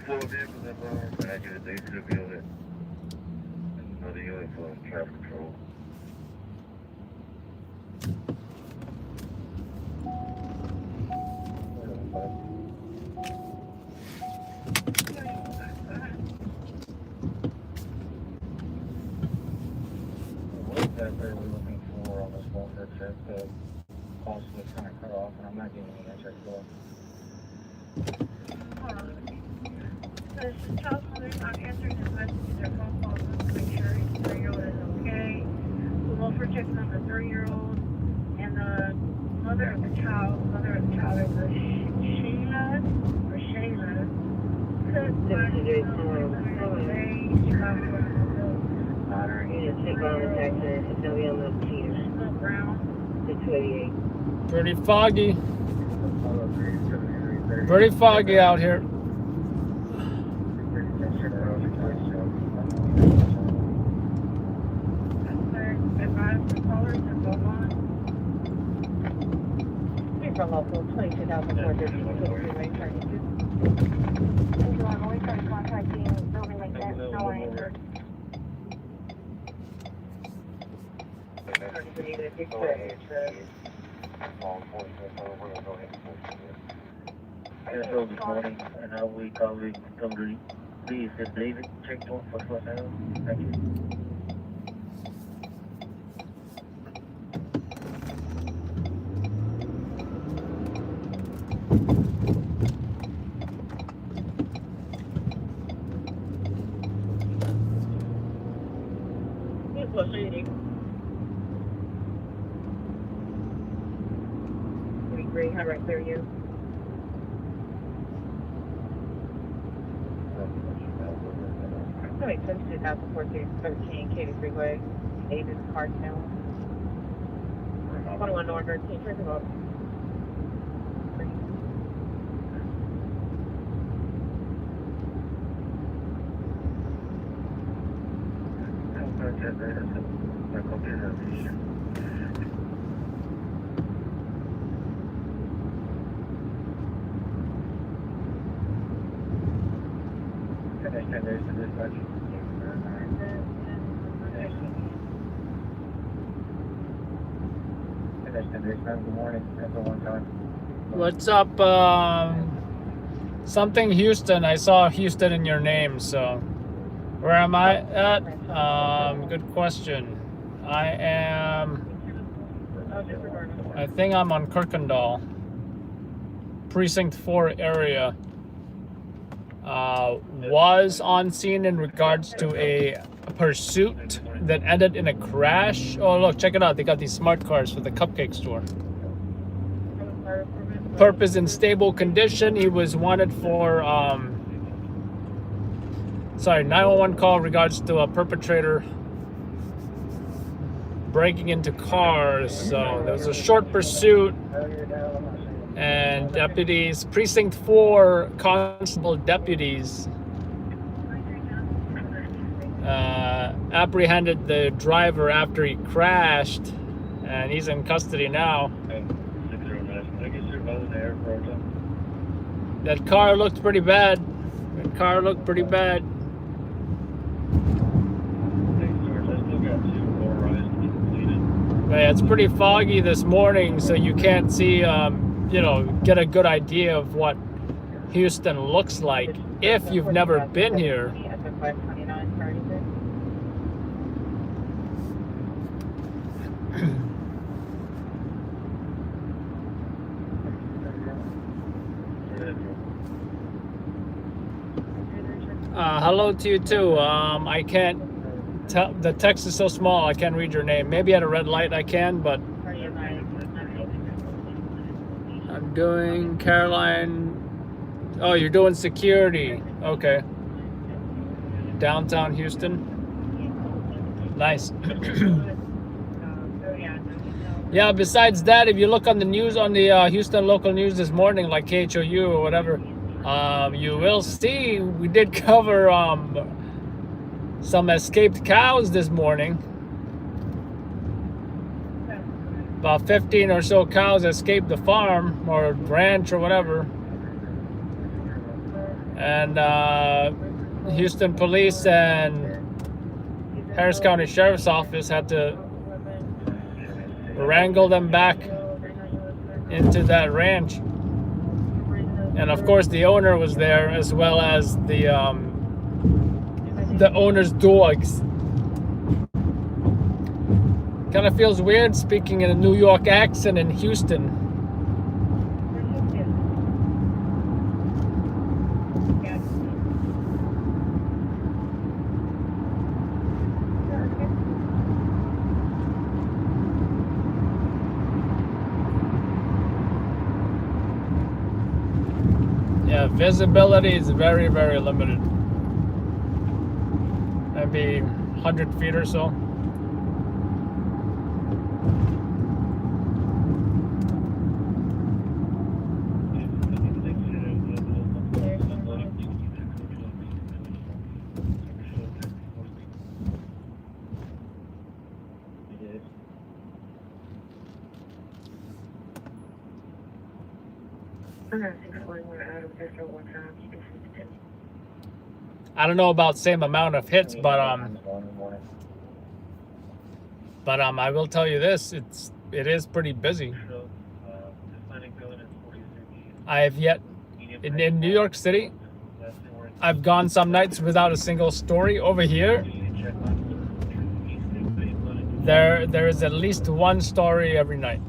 Four vehicles involved, and I get a day trip unit, and another unit for traffic control. What that they were looking for on this one that said the cost was kind of cut off, and I'm not getting any answer for it. This is Child's mother's not answering his messages or phone calls to make sure his 3-year-old is okay. We'll look for checking on the 3-year-old and the mother of the child. The mother of the child is a Shayla or Shayla. Pretty foggy. Pretty foggy out here. From local 22,004 we started contacting building like that. No one answered. So this morning, and now we calling somebody. Please, if David checked on for us now. Thank you. Great, how right there you? That makes sense. 2014-13 Katy Freeway, Davis Cartown. 21 Northern. Can you turn them up? Good morning. That's the one time. What's up? Something Houston. I saw Houston in your name, so where am I at? Good question. I think I'm on Kirkendall, Precinct 4 area. Was on scene in regards to a pursuit that ended in a crash. Oh, look, check it out. They got these smart cars for the cupcake store. Purpose in stable condition. He was wanted for 911 call regards to a perpetrator breaking into cars. So there was a short pursuit, and deputies, Precinct 4 constable deputies apprehended the driver after he crashed, and he's in custody now. That car looked pretty bad. But yeah, it's pretty foggy this morning, so you can't see, get a good idea of what Houston looks like if you've never been here. Hello to you too. I can't tell, the text is so small I can't read your name. Maybe at a red light I can, but I'm doing Caroline. Oh, you're doing security. Okay. Downtown Houston. Nice. Yeah, besides that, if you look on the news, on the Houston local news this morning, like KHOU or whatever, You will see we did cover some escaped cows this morning. About 15 or so cows escaped the farm or ranch or whatever. And Houston Police and Harris County Sheriff's Office had to wrangle them back into that ranch. And of course the owner was there, as well as the owner's dogs. Kind of feels weird speaking in a New York accent in Houston. Yeah, visibility is very, very limited. Maybe 100 feet or so. I don't know about same amount of hits, but I will tell you this: it is pretty busy. I have yet in New York City. I've gone some nights without a single story. Over here, there is at least one story every night.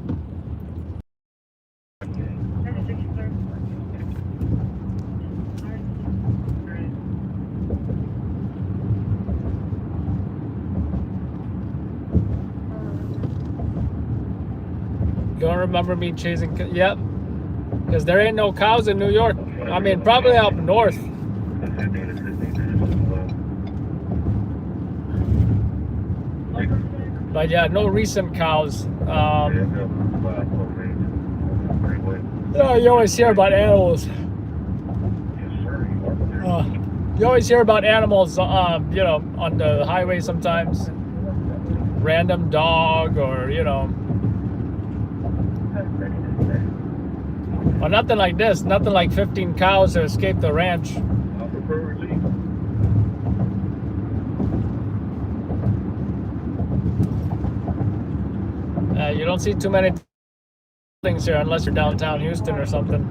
Don't remember me chasing. Yep, because there ain't no cows in New York. I mean, probably up north. But yeah, no recent cows. You always hear about animals. You always hear about animals, on the highway sometimes. Random dog or, Well, nothing like this. Nothing like 15 cows that escaped the ranch. You don't see too many things here unless you're downtown Houston or something.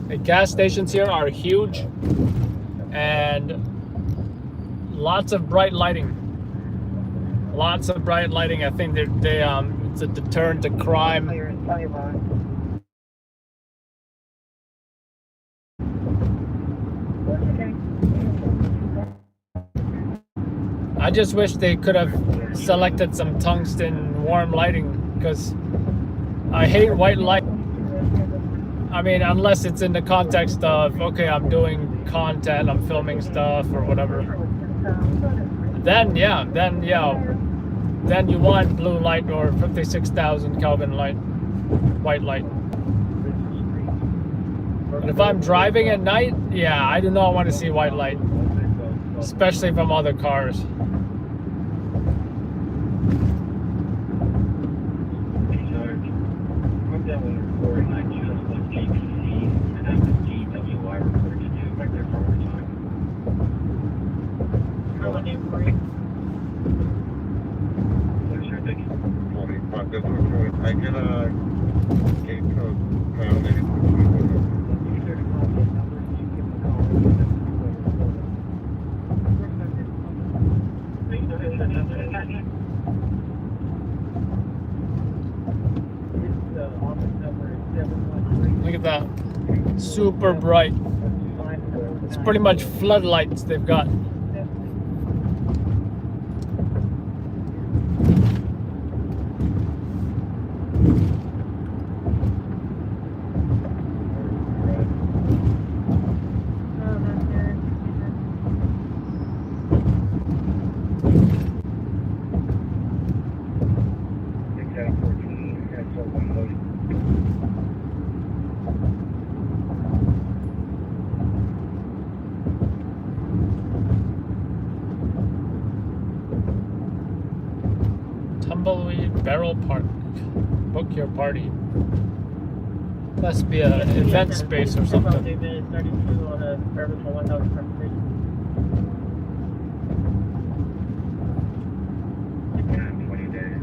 The gas stations here are huge and lots of bright lighting. I think it's a deterrent to crime. I just wish they could have selected some tungsten warm lighting, because I hate white light. I mean, unless it's in the context of, okay, I'm doing content, I'm filming stuff or whatever. Then you want blue light or 56,000 Kelvin light, white light. But if I'm driving at night, I do not want to see white light, especially from other cars. I get a gate code pound 86. Look at that. Super bright. It's pretty much floodlights they've got. Tumbleweed Barrel Park. Book your party. Must be an event space or something. 32 on a service for 1,000 per person. Yeah, 20 days.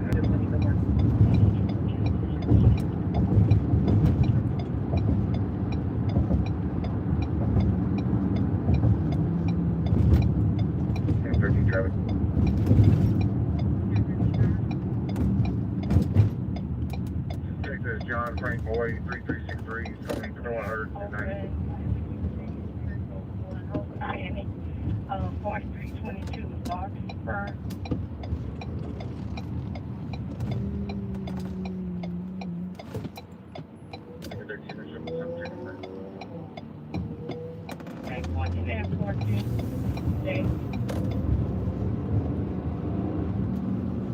And 13 traffic. This is John Frank Boy, 3363. He's coming to 190. Miami, 4322 Larkspur. Okay, 14 and 14. Okay.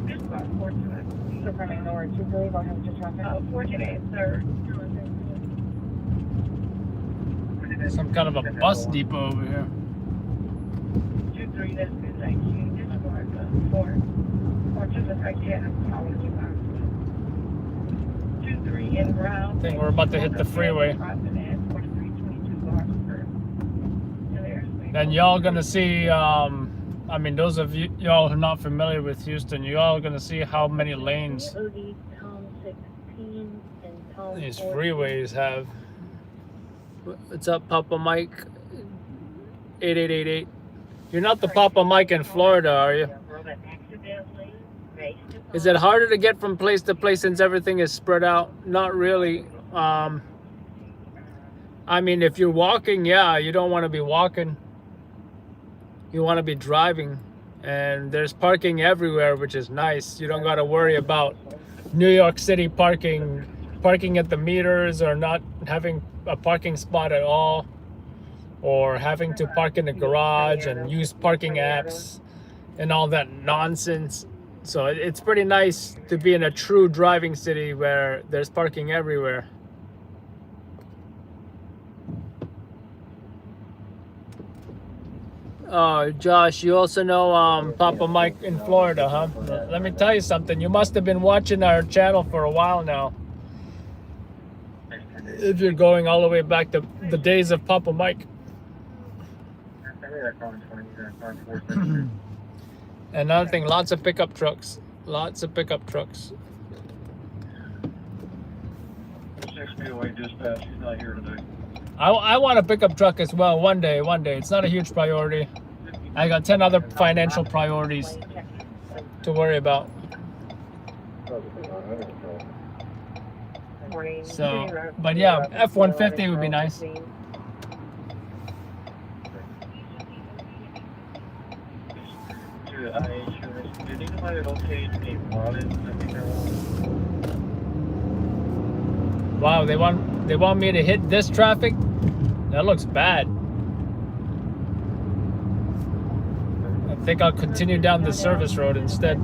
This car, 14. So coming north, you believe I'll have to traffic? 14 and 3rd. Some kind of a bus depot over here. 2-3, that's good, thank you. This car, 4. Or to the right, yeah, I'm calling you back. 2-3 in Brown. I think we're about to hit the freeway. And y'all gonna see, I mean, those of y'all who are not familiar with Houston, y'all gonna see how many lanes these freeways have. What's up, Papa Mike? 8888. You're not the Papa Mike in Florida, are you? Is it harder to get from place to place since everything is spread out? Not really. I mean, if you're walking, yeah, you don't want to be walking. You want to be driving. And there's parking everywhere, which is nice. You don't got to worry about New York City parking at the meters, or not having a parking spot at all, or having to park in the garage and use parking apps and all that nonsense. So it's pretty nice to be in a true driving city where there's parking everywhere. Josh, you also know Papa Mike in Florida, huh? Let me tell you something. You must have been watching our channel for a while now. If you're going all the way back to the days of Papa Mike. Another thing, lots of pickup trucks. Lots of pickup trucks. 6 feet away dispatch. He's not here today. I want a pickup truck as well one day. It's not a huge priority. I got 10 other financial priorities to worry about. So, but yeah, F-150 would be nice. To the IHU, did anybody locate a wallet? Wow, they want me to hit this traffic? That looks bad. I think I'll continue down the service road instead.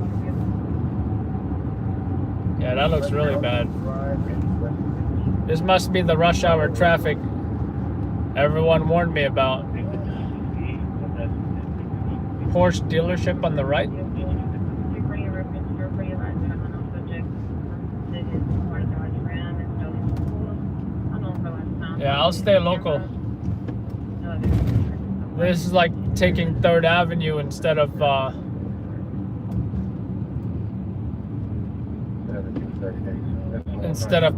Yeah, that looks really bad. This must be the rush hour traffic everyone warned me about. Porsche dealership on the right. Yeah, I'll stay local. This is like taking 3rd Avenue instead of the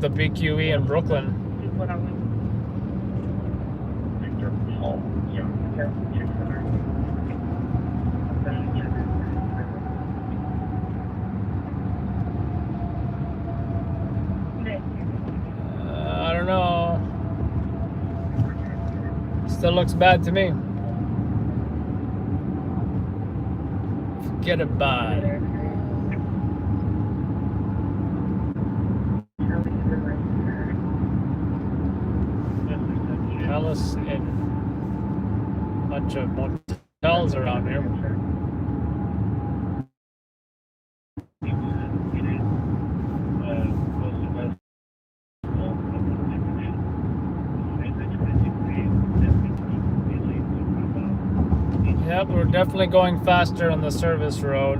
BQE in Brooklyn. I don't know. Still looks bad to me. Forget about it. Palace and a bunch of motels around here. Yep, we're definitely going faster on the service road.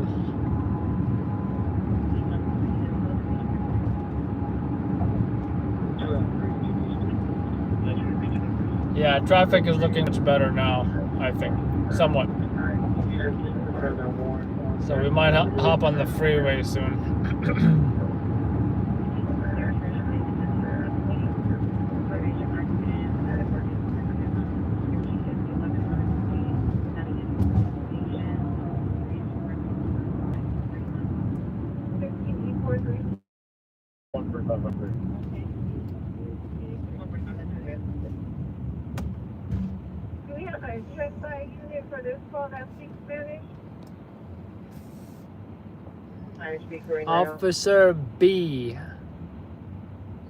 Yeah, traffic is looking much better now, I think, somewhat. So we might hop on the freeway soon. Do we have a check by unit for this call that speaks Spanish? Spanish speaker right now. Officer B.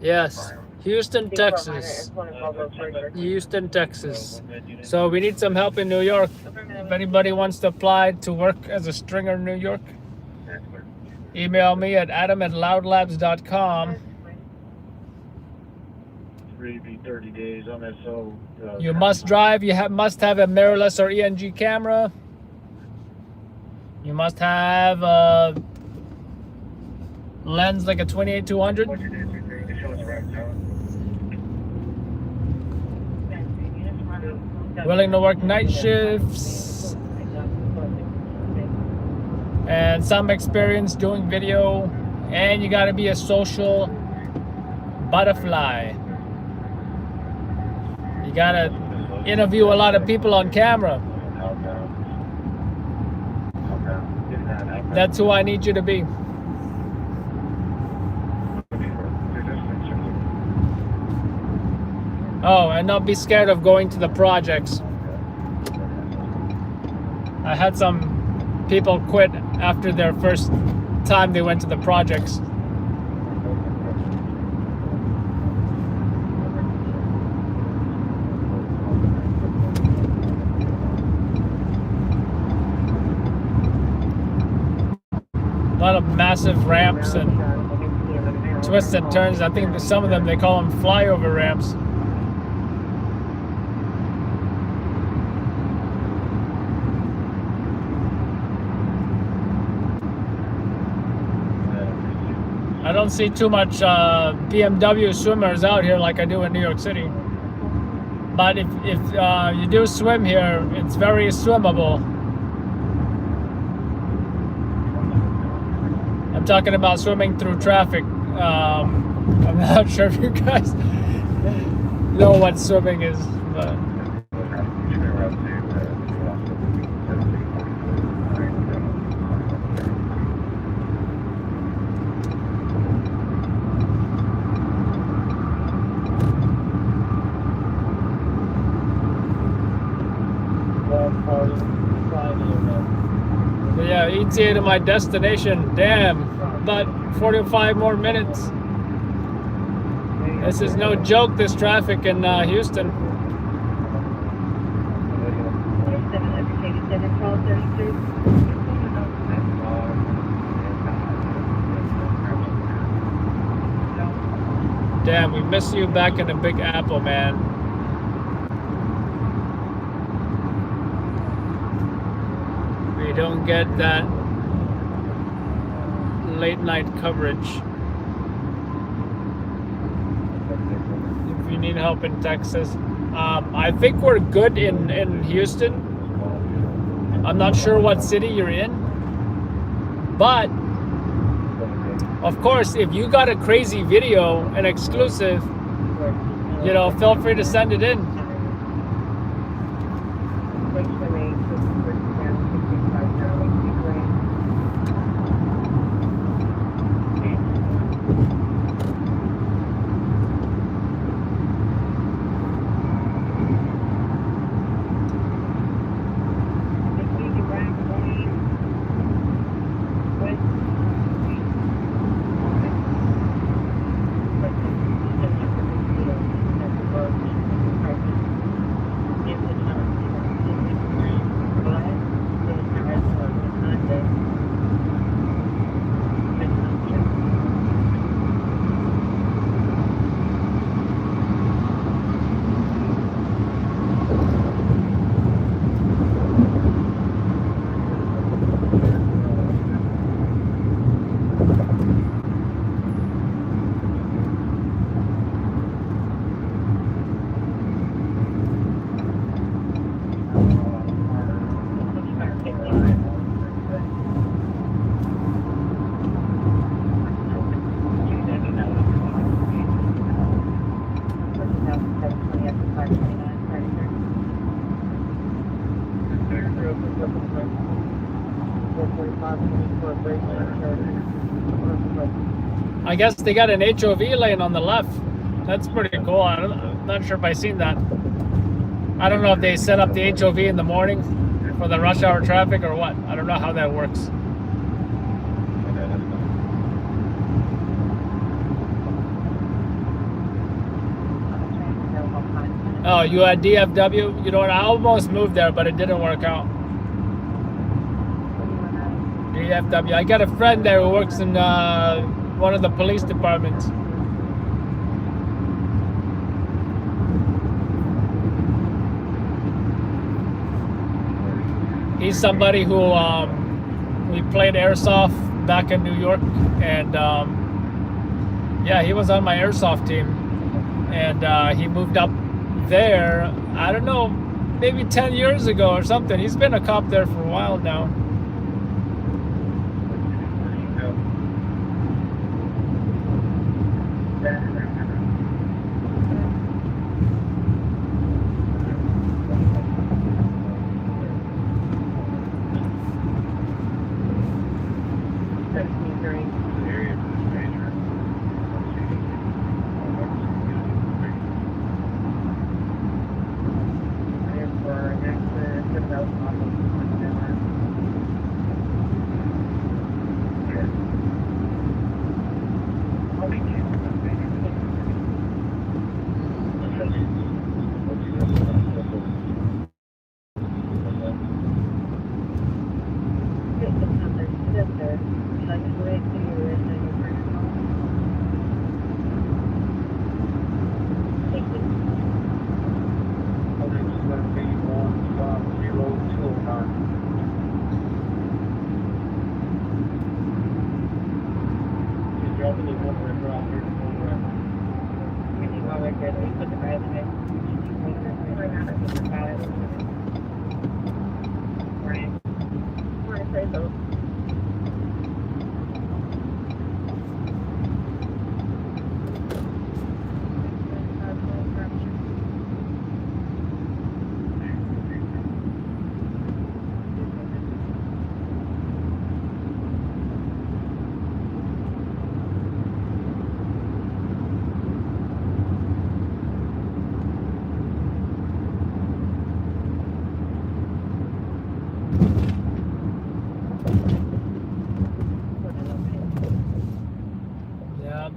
Yes, Houston, Texas. Houston, Texas. So we need some help in New York. If anybody wants to apply to work as a stringer in New York, email me at adam@loudlabs.com. 30 days on this, so You must drive. You must have a mirrorless or ENG camera. You must have a lens like a 28-200. Willing to work night shifts and some experience doing video, and you got to be a social butterfly. You got to interview a lot of people on camera. That's who I need you to be. Oh, and not be scared of going to the projects. I had some people quit after their first time they went to the projects. A lot of massive ramps and twists and turns. I think some of them, they call them flyover ramps. I don't see too much BMW swimmers out here like I do in New York City. But if you do swim here, it's very swimmable. I'm talking about swimming through traffic. I'm not sure if you guys know what swimming is, but yeah, ETA to my destination. Damn, about 45 more minutes. This is no joke, this traffic in Houston. Damn, we miss you back in the Big Apple, man. We don't get that late night coverage. If you need help in Texas, I think we're good in Houston. I'm not sure what city you're in, but of course, if you got a crazy video, an exclusive, you know, feel free to send it in. I guess they got an HOV lane on the left. That's pretty cool. I'm not sure if I've seen that. I don't know if they set up the HOV in the morning for the rush hour traffic or what. I don't know how that works. Oh, you at DFW? You know what? I almost moved there, but it didn't work out. DFW. I got a friend there who works in one of the police departments. He's somebody who we played airsoft back in New York, and yeah, he was on my airsoft team, and he moved up there, I don't know, maybe 10 years ago or something. He's been a cop there for a while now.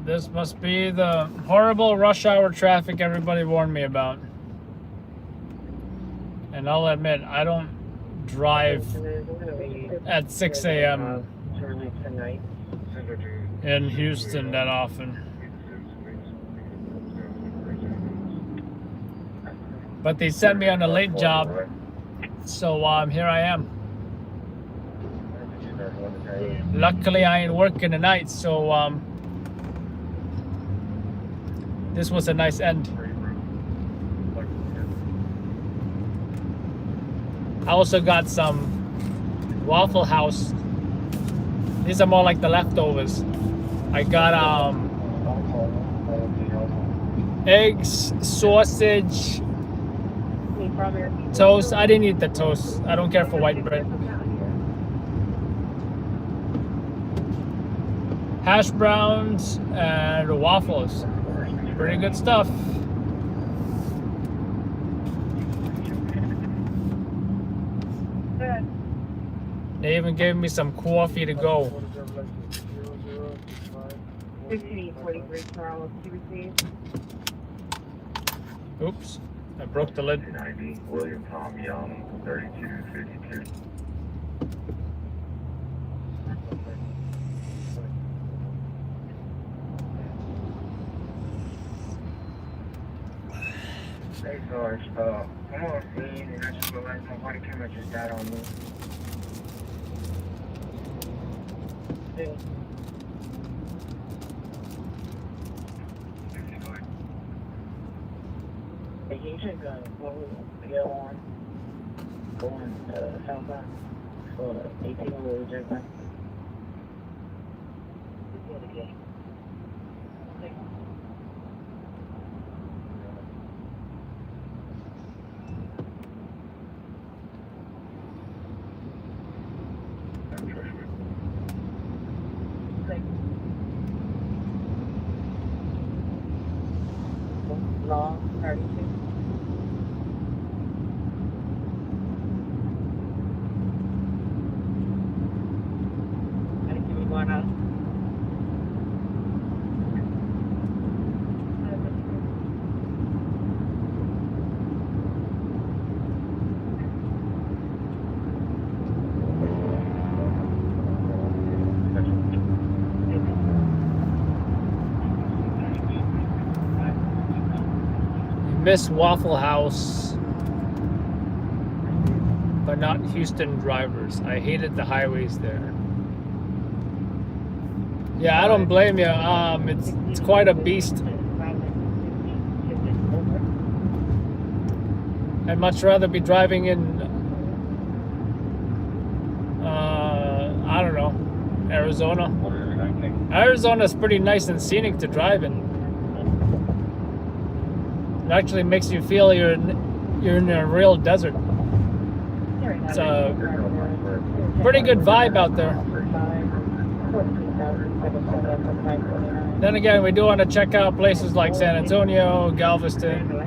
This must be the horrible rush hour traffic everybody warned me about. And I'll admit, I don't drive at 6 a.m. in Houston that often. But they sent me on a late job, so here I am. Luckily, I ain't working tonight, so this was a nice end. I also got some Waffle House. These are more like the leftovers. I got eggs, sausage, toast. I didn't eat the toast. I don't care for white bread. Hash browns and waffles. Pretty good stuff. They even gave me some coffee to go. 1543 Carl, to receive. Oops, I broke the lid. William Tom Young, 3252. Hey, George, I'm on feed and I just realized my body camera just died on me. Hey, can you check what we go on? Going southbound for 18 over Jackson. long, 32. Anything we want to? Miss Waffle House, but not Houston drivers. I hated the highways there. Yeah, I don't blame you. It's quite a beast. I'd much rather be driving in, I don't know, Arizona. Arizona's pretty nice and scenic to drive in. It actually makes you feel you're in a real desert. It's a pretty good vibe out there. Then again, we do want to check out places like San Antonio, Galveston.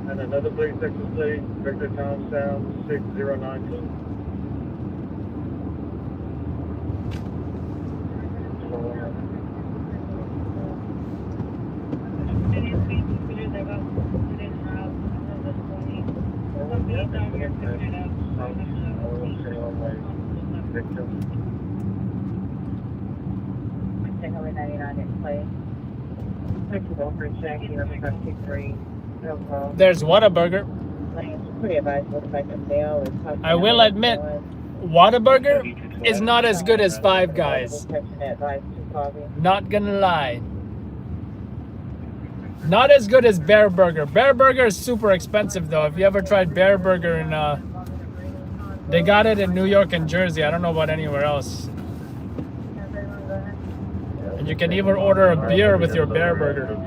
And another place, Texas City, Victor Tom Sound 6092. There's Whataburger. I will admit, Whataburger is not as good as Five Guys. Not gonna lie. Not as good as Bear Burger. Bear Burger is super expensive though. If you ever tried Bear Burger they got it in New York and Jersey. I don't know about anywhere else. And you can even order a beer with your Bear Burger.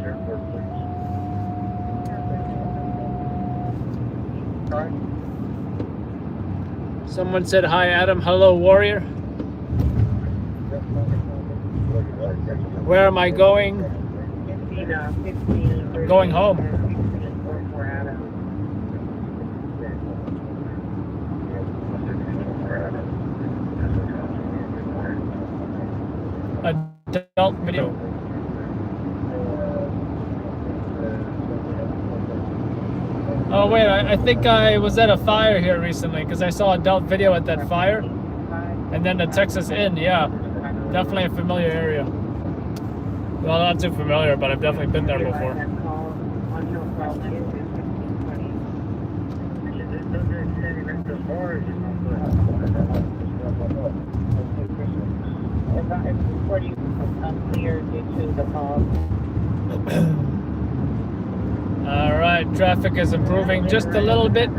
Someone said hi, Adam. Hello, Warrior. Where am I going? I'm going home. Adult video. Oh wait, I think I was at a fire here recently because I saw adult video at that fire. And then the Texas Inn, yeah. Definitely a familiar area. Well, not too familiar, but I've definitely been there before. It's pretty unclear due to the fog. All right, traffic is improving just a little bit.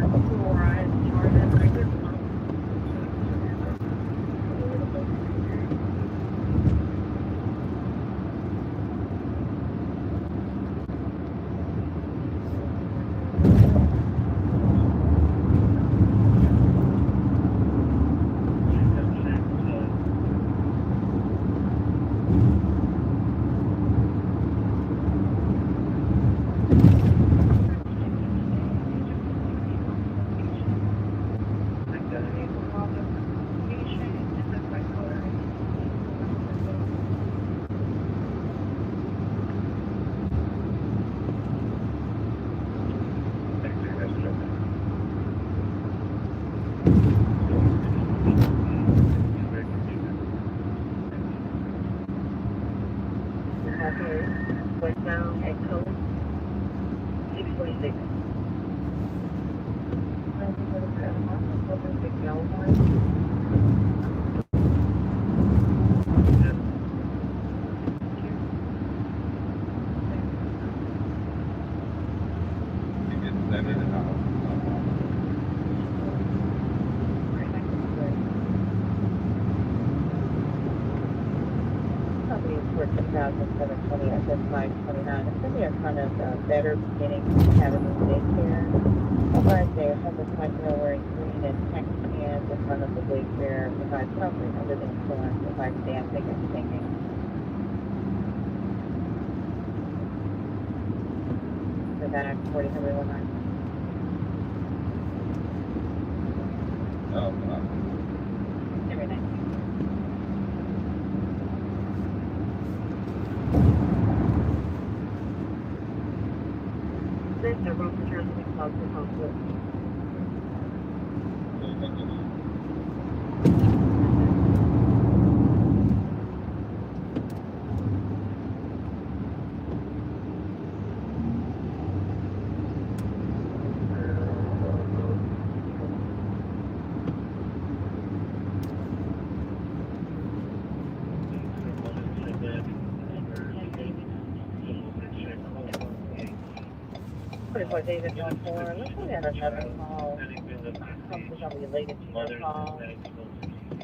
Went down at code 646. Company is for 2020 at 529. It's going to be in front of Better Beginning Academy Daycare. Right there, has a sniper wearing green and text cans in front of the daycare. Provides something under the influence, provides dancing and singing. The back, 40 Highway 19. Everything. This is the road for Jersey Club to Hospital. What David went for. Let's look at another call. Something related to your call.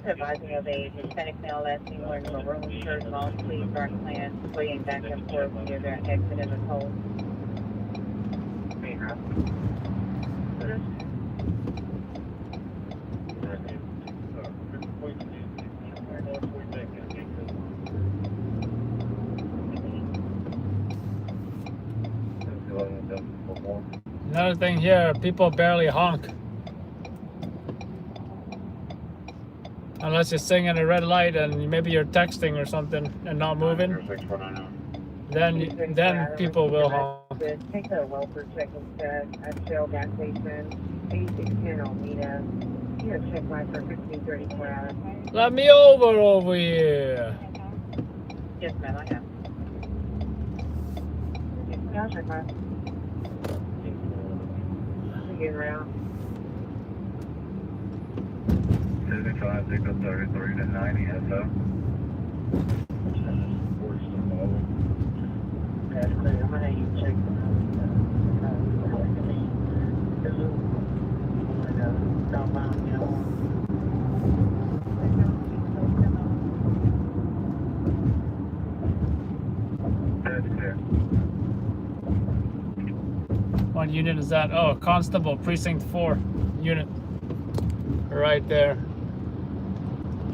Advising of a Hispanic male last seen wearing a maroon shirt, long sleeve, dark pants, swaying back and forth near their exit in the cold. Another thing here, people barely honk. Unless you're sitting at a red light and maybe you're texting or something and not moving, then people will honk. Take a welfare check instead at Shell gas station, 8610 Almeda. You have check line for 1534 hours. Let me over here. Yes, ma'am, I have. Yeah, check line. Get around. 75, pick up 33 to 90 SO. That's clear. I'm gonna you check That's clear. What unit is that? Oh, Constable, Precinct 4 unit. Right there.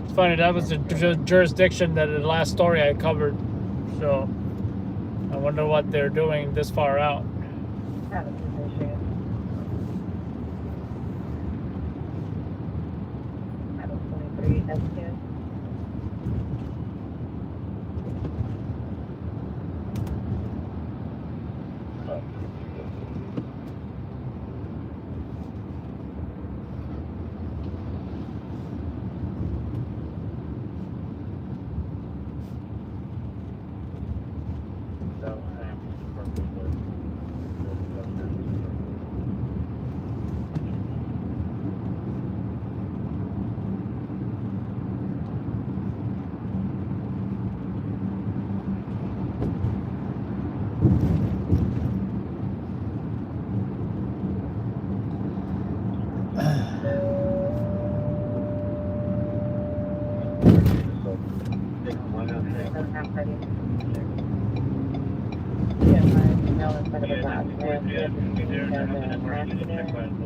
It's funny, that was the jurisdiction that the last story I covered. So, I wonder what they're doing this far out. Have a position. Have a 23 S10.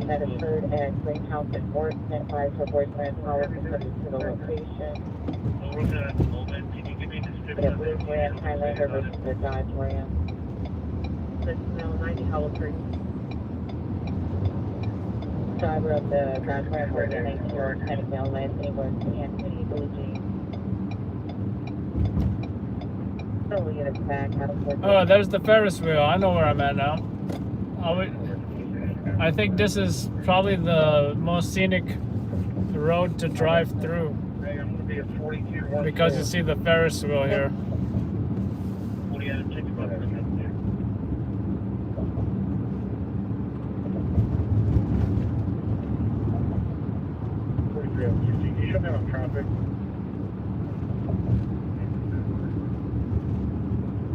That occurred at Greenhouse at Fort. Advised her boyfriend power contributed to the location. The blue Grand Highlander versus the Dodge Ram. 90 Hollow Creek. Driver of the Dodge Ram were in 18-year-old Hispanic male last name was Anthony Bougie. Slowly in his back, out of Fort. Oh, there's the Ferris wheel. I know where I'm at now. I think this is probably the most scenic road to drive through because you see the Ferris wheel here. traffic.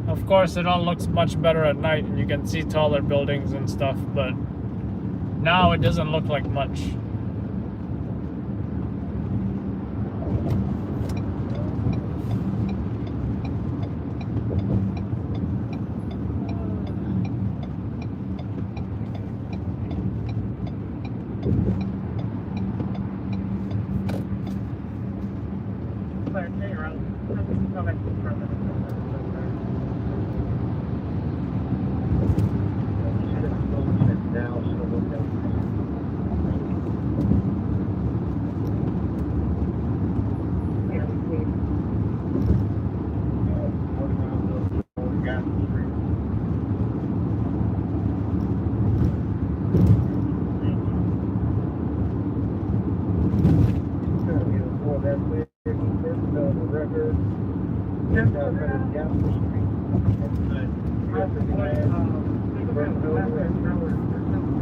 Of course, it all looks much better at night and you can see taller buildings and stuff, but now it doesn't look like much.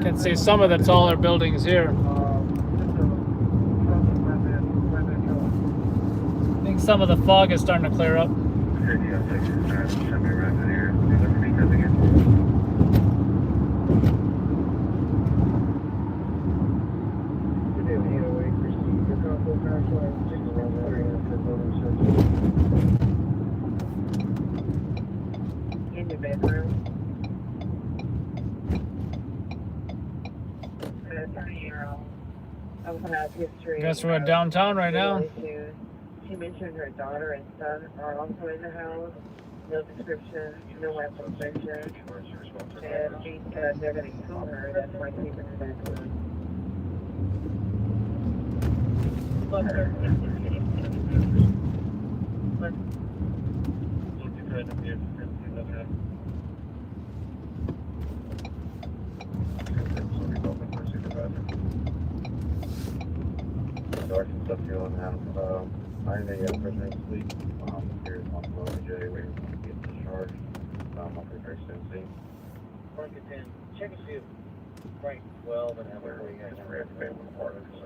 Can see some of the taller buildings here. I think some of the fog is starting to clear up. In your bedroom. I was about history. Guess we're downtown right now. She mentioned her daughter and son are also in the house. No description, no information. And she said they're going to kill her. That's why she's in the bedroom. Dark and stuff here on the house. I'm a prisoner sleep. Here is on the J, waiting to get discharged. I'll be very soon. See. Mark it 10. Check and see if Frank 12 and have where you guys are at the family apartment. So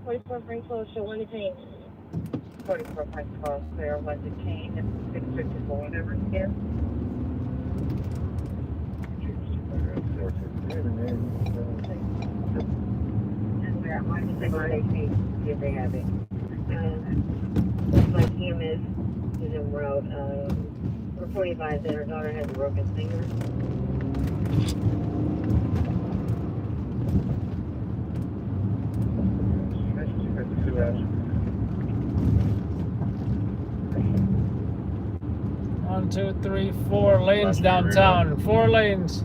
44 Frank Close, show one change. 44 Frank Close, clear, one to change, and 654, whatever it is. And we're at minus 618, if they have it. Looks like EMS is en route. Report advised that her daughter has a broken finger. One, two, three, 4 lanes downtown. 4 lanes.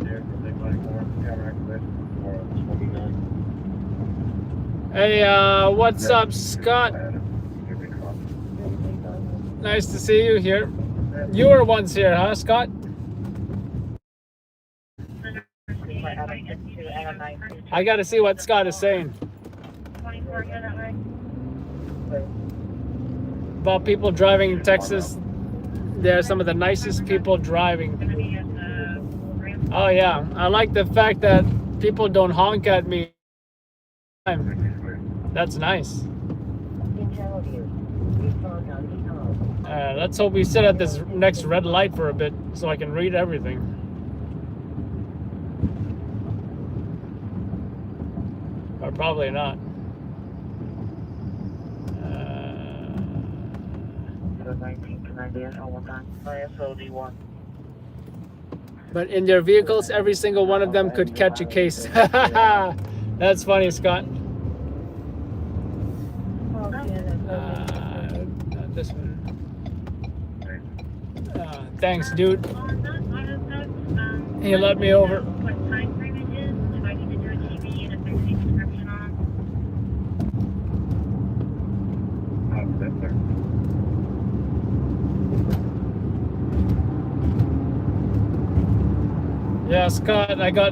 Hey, what's up, Scott? Nice to see you here. You were once here, huh, Scott? I got to see what Scott is saying about people driving in Texas. They're some of the nicest people driving. Oh yeah, I like the fact that people don't honk at me. That's nice. Let's hope we sit at this next red light for a bit so I can read everything. Or probably not. But in their vehicles, every single one of them could catch a case. That's funny, Scott. This one. Thanks, dude. He let me over. What time frame it is, if I need to do a TV and if there's any description on Yeah, Scott, I got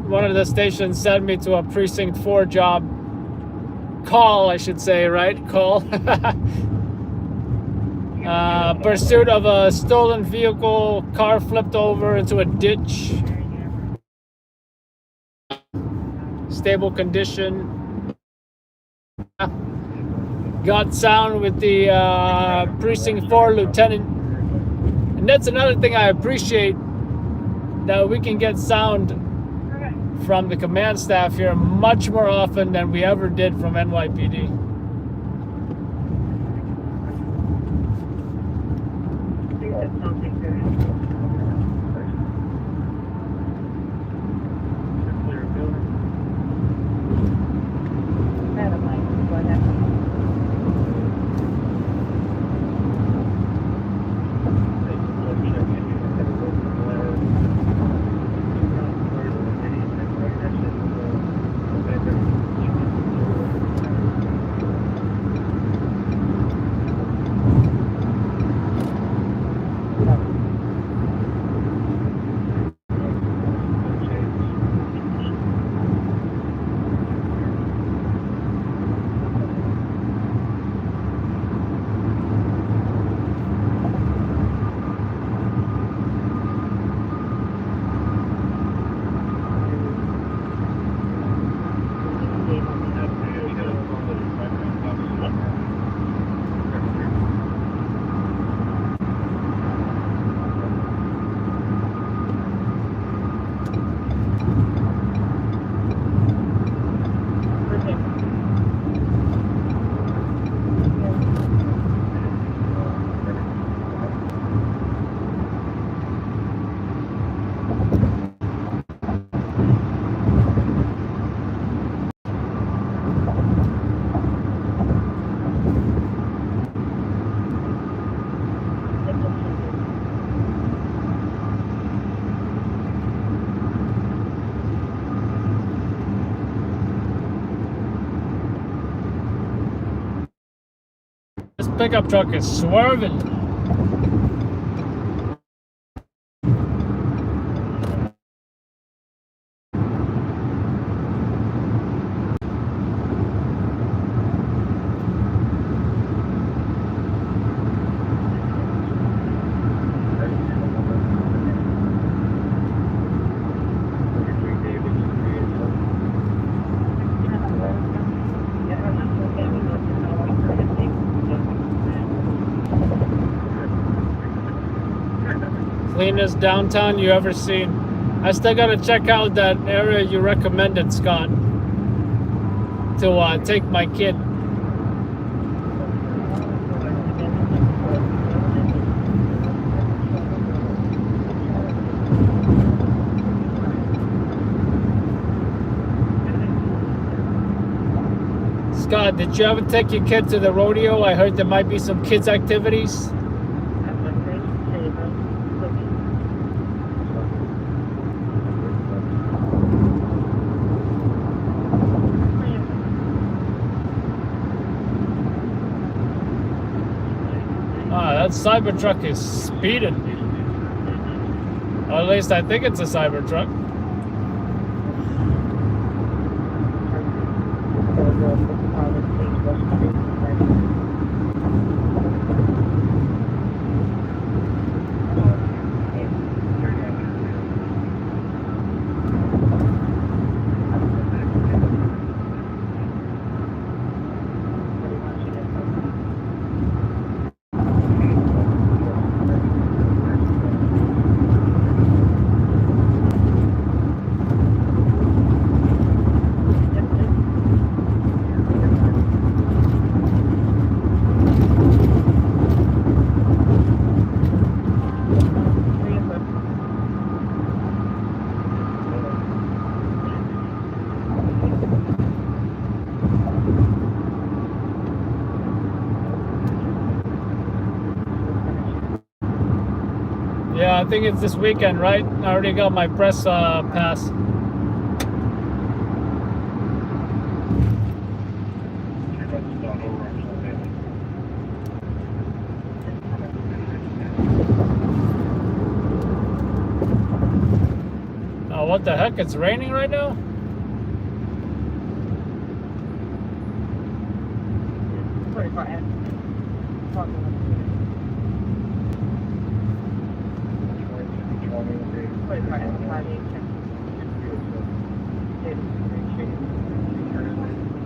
one of the stations sent me to a precinct 4 job. Call, I should say, right? Call. Pursuit of a stolen vehicle, car flipped over into a ditch. stable condition. Got sound with the Precinct 4 lieutenant. And that's another thing I appreciate, that we can get sound from the command staff here much more often than we ever did from NYPD. This pickup truck is swerving. Cleanest downtown you ever seen. I still gotta check out that area you recommended, Scott, to take my kid. Scott, did you ever take your kid to the rodeo? I heard there might be some kids' activities. That Cybertruck is speeding. Or at least I think it's a Cybertruck. Yeah, I think it's this weekend, right? I already got my press pass. Oh, what the heck? It's raining right now?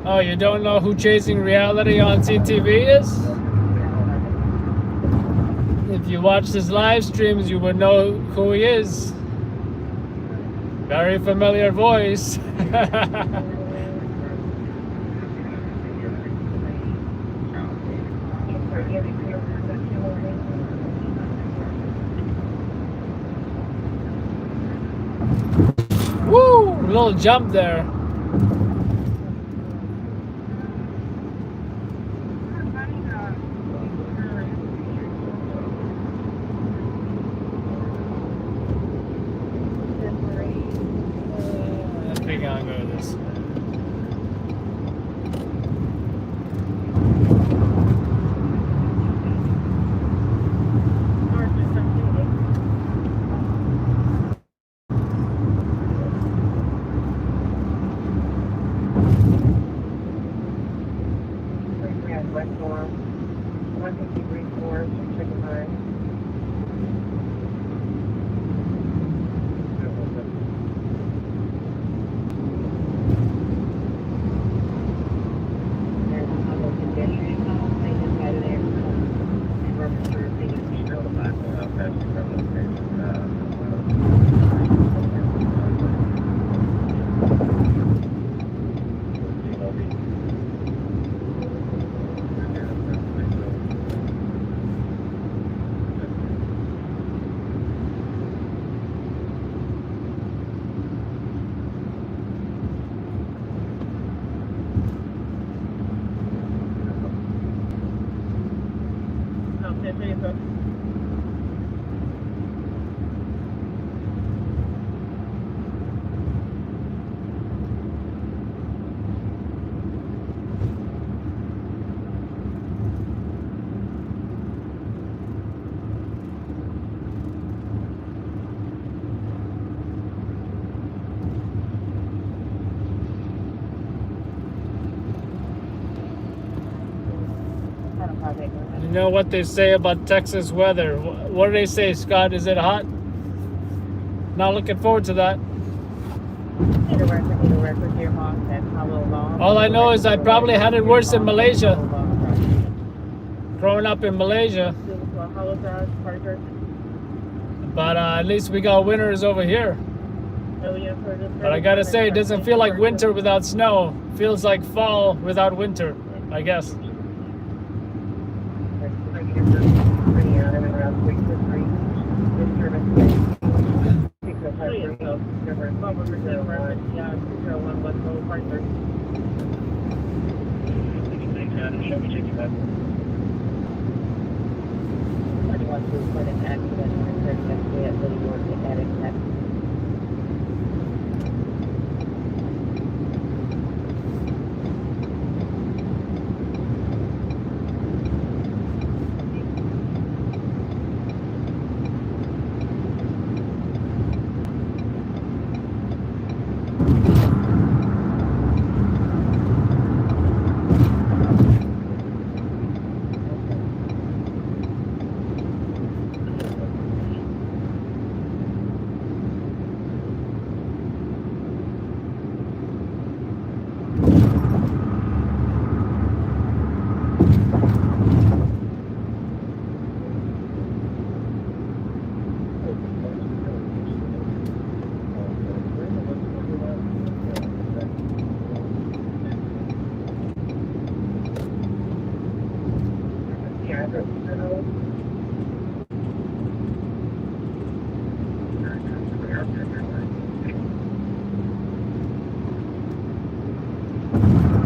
Oh, you don't know who Chasing Reality on CTV is? If you watch his live streams, you would know who he is. Very familiar voice. Woo! Little jump there. Let's be gonna go with this. West North, 153.4, Chicken Line. You know what they say about Texas weather? What do they say, Scott? Is it hot? Not looking forward to that. All I know is I probably had it worse in Malaysia. Growing up in Malaysia. But at least we got winters over here. But I gotta say, it doesn't feel like winter without snow. It feels like fall without winter, I guess.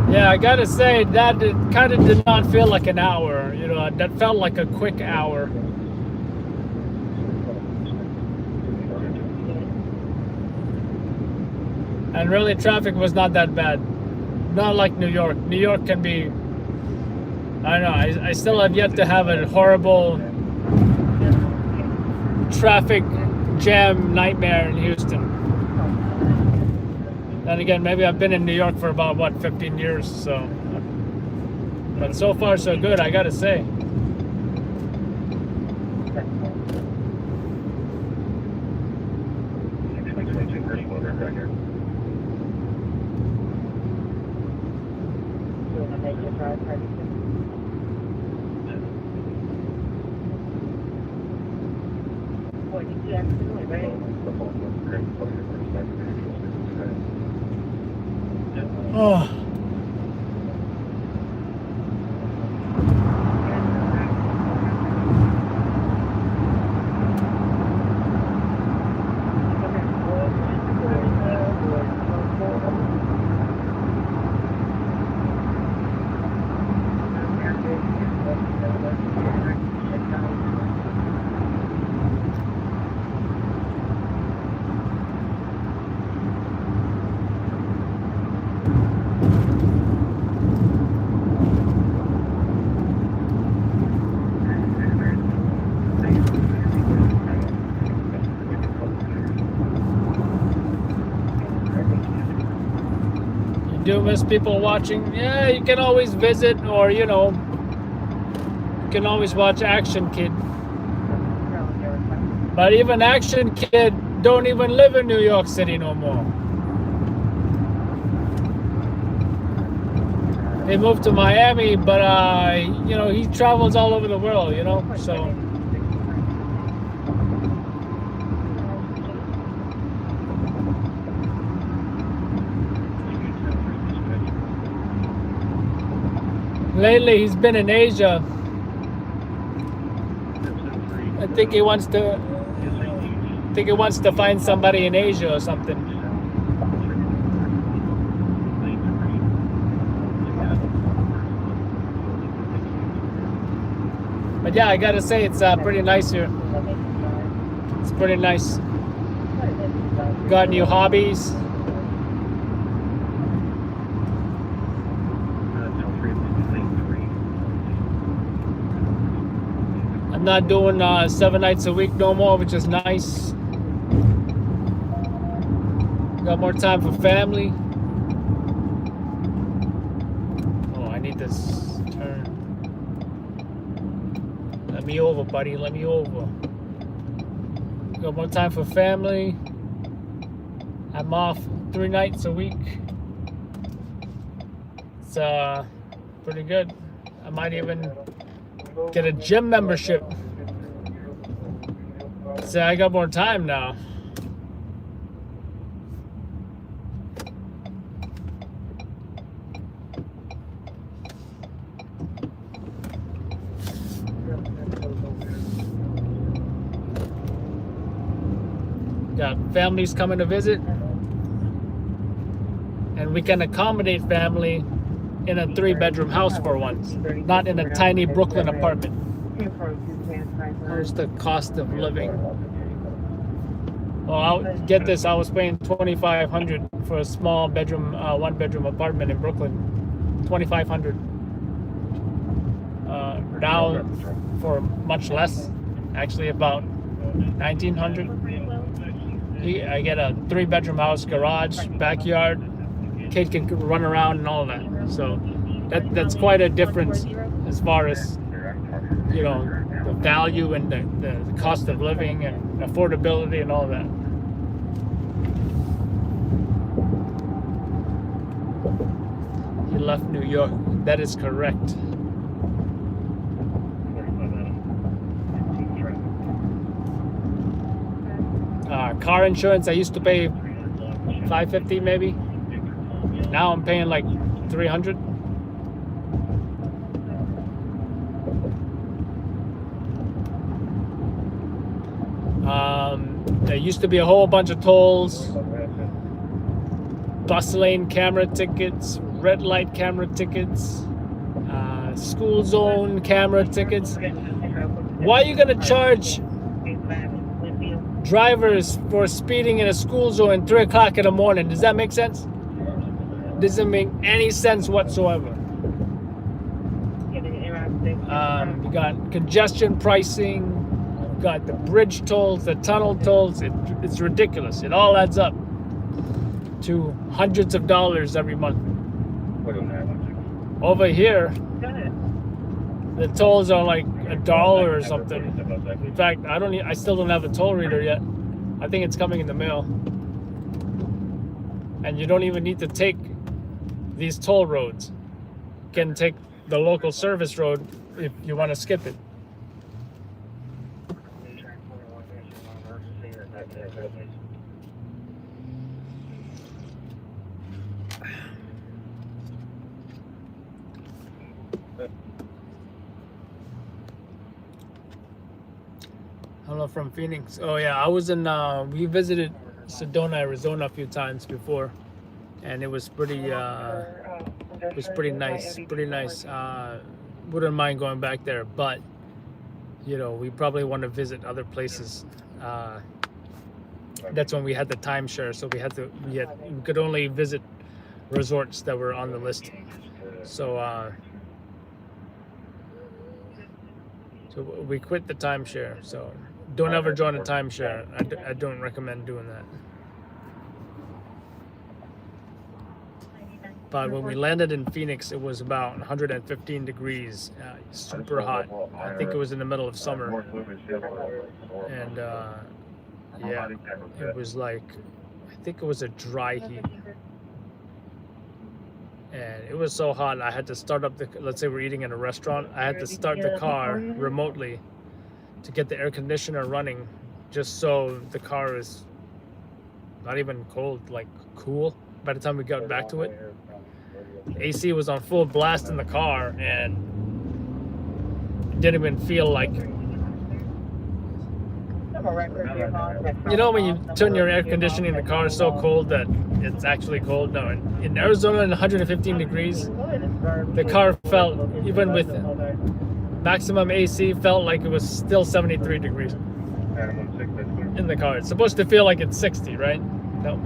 Yeah, I gotta say that it kind of did not feel like an hour. You know, that felt like a quick hour. And really, traffic was not that bad. Not like New York. New York can be, I don't know, I still have yet to have a horrible traffic jam nightmare in Houston. Then again, maybe I've been in New York for about, what, 15 years, so. But so far, so good, I gotta say. Oh. You do miss people watching? Yeah, you can always visit, or you can always watch Action Kid. But even Action Kid don't even live in New York City no more. They moved to Miami, but he travels all over the world, so. Lately, he's been in Asia. I think he wants to find somebody in Asia or something. But yeah, I gotta say it's pretty nice here. It's pretty nice. Got new hobbies. I'm not doing 7 nights a week no more, which is nice. Got more time for family. Oh, I need this turn. Let me over, buddy. Let me over. Got more time for family. I'm off 3 nights a week. It's pretty good. I might even get a gym membership. So I got more time now. Got families coming to visit, and we can accommodate family in a 3-bedroom house for once, not in a tiny Brooklyn apartment. Where's the cost of living? Well, get this, I was paying $2,500 for a small bedroom, 1-bedroom apartment in Brooklyn. $2,500. Now for much less, actually about $1,900. I get a 3-bedroom house, garage, backyard. Kid can run around and all that. So that's quite a difference as far as the value and the cost of living and affordability and all that. He left New York. That is correct. Car insurance, I used to pay $550 maybe. Now I'm paying like $300. There used to be a whole bunch of tolls, bus lane camera tickets, red light camera tickets, school zone camera tickets. Why are you gonna charge drivers for speeding in a school zone at 3 o'clock in the morning? Does that make sense? Doesn't make any sense whatsoever. You got congestion pricing, you got the bridge tolls, the tunnel tolls. It's ridiculous. It all adds up to hundreds of dollars every month. Over here, the tolls are like $1 or something. In fact, I still don't have a toll reader yet. I think it's coming in the mail. And you don't even need to take these toll roads. You can take the local service road if you want to skip it. Hello from Phoenix. Oh yeah, I was in. We visited Sedona, Arizona a few times before, and it was pretty. It was pretty nice. Pretty nice. Wouldn't mind going back there, but you know, we probably want to visit other places. That's when we had the timeshare, so we could only visit resorts that were on the list. So so we quit the timeshare. So don't ever join a timeshare. I don't recommend doing that. But when we landed in Phoenix, it was about 115 degrees, super hot. I think it was in the middle of summer, and yeah, it was like, I think it was a dry heat, and it was so hot. I had to start up the. Let's say we're eating in a restaurant. I had to start the car remotely to get the air conditioner running, just so the car is not even cold, like cool. By the time we got back to it, AC was on full blast in the car, and it didn't even feel like. You know when you turn your air conditioning in the car, it's so cold that it's actually cold. No, in Arizona, in 115 degrees, the car felt, even with maximum AC, felt like it was still 73 degrees in the car. It's supposed to feel like it's 60, right? No.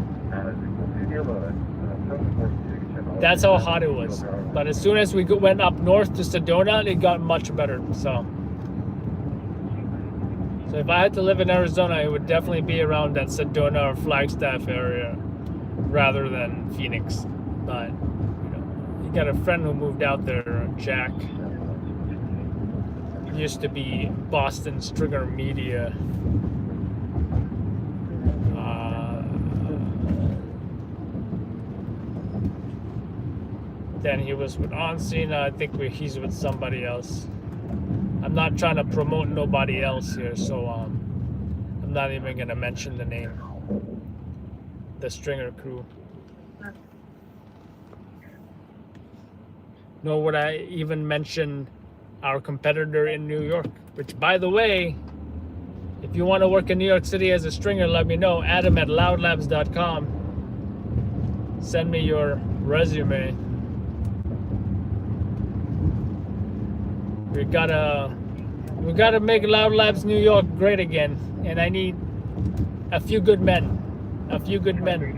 That's how hot it was. But as soon as we went up north to Sedona, it got much better. So if I had to live in Arizona, it would definitely be around that Sedona or Flagstaff area rather than Phoenix. But you know, you got a friend who moved out there, Jack. He used to be Boston Stringer Media. Then he was with OnScene. I think he's with somebody else. I'm not trying to promote nobody else here, so I'm not even gonna mention the name. The Stringer crew. Nor would I even mention our competitor in New York, which, by the way, if you want to work in New York City as a stringer, let me know. Adam at loudlabs.com. Send me your resume. We gotta make Loud Labs New York great again, and I need a few good men. A few good men.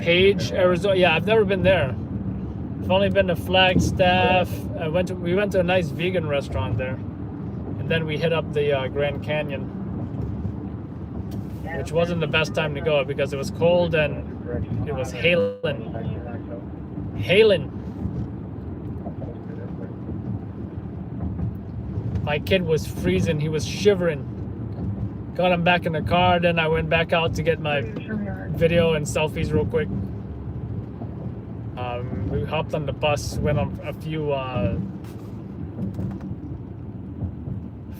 Page, Arizona. Yeah, I've never been there. I've only been to Flagstaff. We went to a nice vegan restaurant there, and then we hit up the Grand Canyon, which wasn't the best time to go because it was cold and it was hailing. My kid was freezing. He was shivering. Got him back in the car. Then I went back out to get my video and selfies real quick. We hopped on the bus, went on a few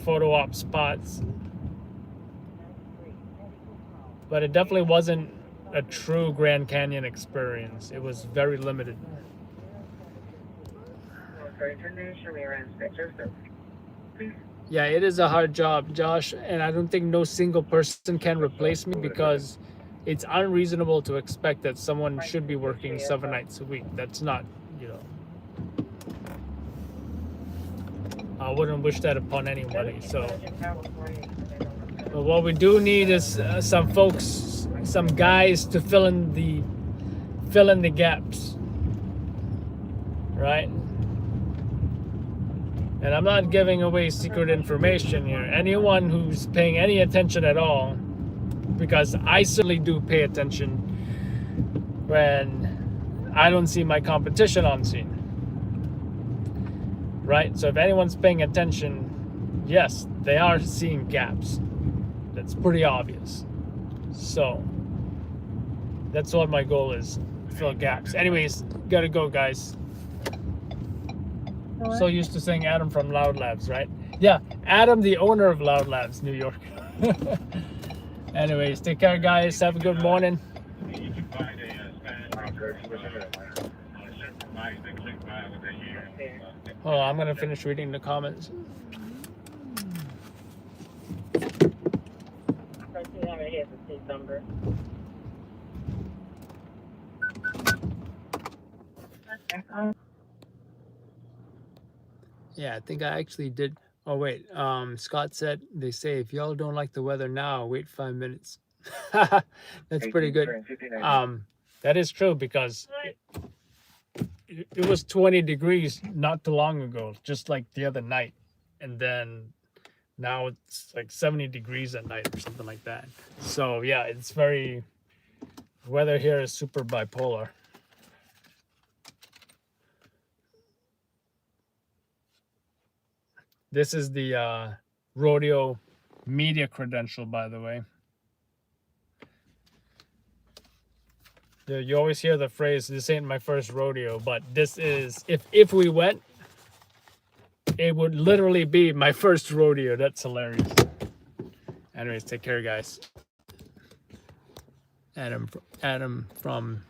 photo op spots, but it definitely wasn't a true Grand Canyon experience. It was very limited. Yeah, it is a hard job, Josh, and I don't think no single person can replace me because it's unreasonable to expect that someone should be working 7 nights a week. That's not, you know. I wouldn't wish that upon anybody. So, but what we do need is some folks, some guys to fill in the gaps, right? And I'm not giving away secret information here. Anyone who's paying any attention at all, because I certainly do pay attention when I don't see my competition on scene. Right? So if anyone's paying attention, yes, they are seeing gaps. That's pretty obvious. So that's what my goal is. Fill gaps. Anyways, gotta go, guys. So used to saying Adam from Loud Labs, right? Yeah, Adam, the owner of Loud Labs, New York. Anyways, take care, guys. Have a good morning. You can find a Spanish broker on a separate mic that click by with a year. Oh, I'm gonna finish reading the comments. First thing I have is his number. Yeah, I think I actually did. Oh wait, Scott said they say if y'all don't like the weather now, wait 5 minutes. That's pretty good. That is true because it was 20 degrees not too long ago, just like the other night, and then now it's like 70 degrees at night or something like that. So yeah, it's very, weather here is super bipolar. This is the rodeo media credential, by the way. You always hear the phrase, this ain't my first rodeo, but this is, if we went, it would literally be my first rodeo. That's hilarious. Anyways, take care, guys. Adam from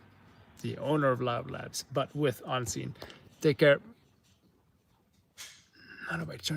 the owner of Loud Labs, but with On Scene. Take care. How do I turn